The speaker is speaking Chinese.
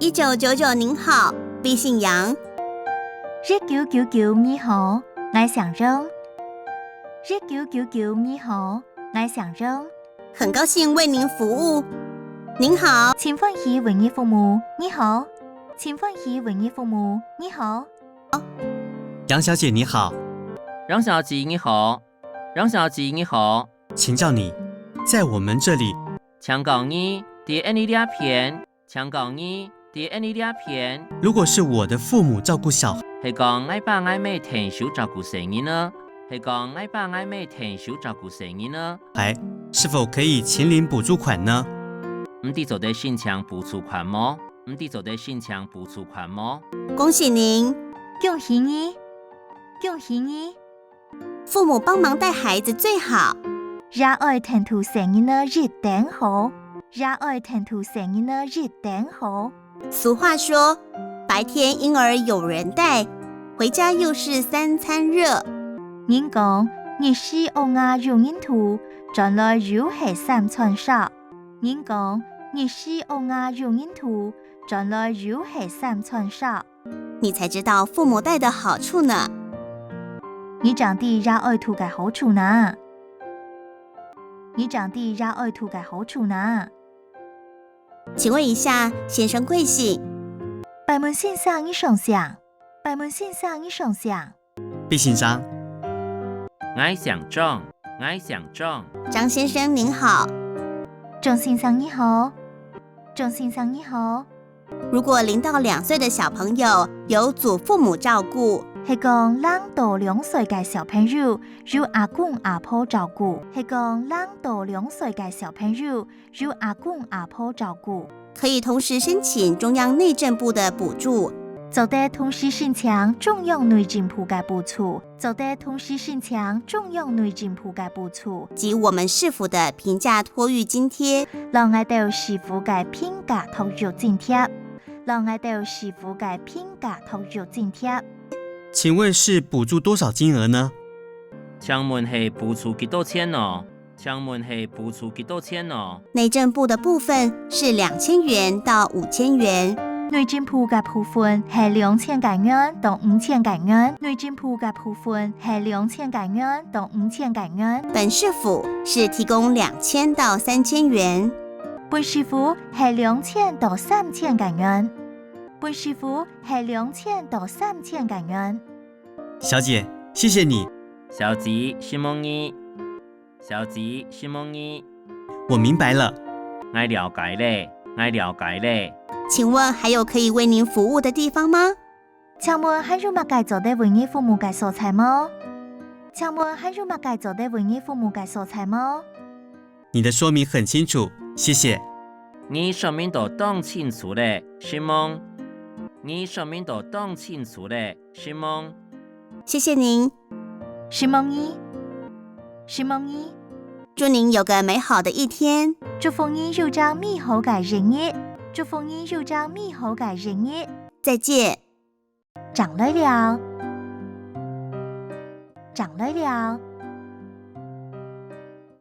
1999您好，敝姓杨。1999你好，我想扔。1999你好，我想扔。很高兴为您服务。您好，请欢迎为你服务。你好，请欢迎为你服务。你好，杨小姐你好，杨小姐你好，杨小姐你好，请教你，在我们这里，香港你第二两片，香港你第二两片。如果是我的父母照顾小孩，係講我爸我妹停手照顧成人呢？係講我爸我妹停手照顧成人呢？是否可以請領補助款呢？唔啲做得申請補助款麼？唔啲做得申請補助款麼？恭喜您，恭喜你，恭喜你！父母幫忙帶孩子最好。熱愛聽到聲音的日頂好，熱愛聽到聲音的日頂好。俗話說，白天嬰兒有人帶，回家又是三餐熱。人講日是歐亞有人圖，轉來又係三餐少。人講日是歐亞有人圖，轉來又係三餐少。你才知道父母帶的好處呢。你長地熱愛圖嘅好處呢？你長地熱愛圖嘅好處呢？請問一下，先生貴姓？拜門先生，你想想。拜門先生，你想想。敝姓張，我想中，我想中。張先生您好。張先生你好，張先生你好。如果0到2歲的小朋友由祖父母照顧，係講0到2歲嘅小朋友由阿公阿婆照顧，係講0到2歲嘅小朋友由阿公阿婆照顧，可以同時申請中央內政部的補助。就得同時申請中央內政部嘅補助，就得同時申請中央內政部嘅補助，及我們市府的平價托育津貼，讓我哋市府嘅平價托育津貼，讓我哋市府嘅平價托育津貼。請問是補助多少金額呢？請問係補助幾多錢呢？請問係補助幾多錢呢？內政部的部分是2000元到5000元。內政部嘅部分係2000元到5000元，內政部嘅部分係2000元到5000元。本市府是提供2000到3000元。本市府係2000到3000元。本市府係2000到3000元。小姐，謝謝你。小姐，希望你。小姐，希望你。我明白了。我了解了，我了解了。請問還有可以為您服務的地方嗎？請問還有乜嘢做得為你服務嘅素材嗎？請問還有乜嘢做得為你服務嘅素材嗎？你的說明很清楚，謝謝。你說明都當清楚了，是嗎？你說明都當清楚了，是嗎？謝謝您。是嗎你？是嗎你？祝您有個美好的一天。祝福你有個美好嘅一日。祝福你有個美好嘅一日。再見。長來了，長來了。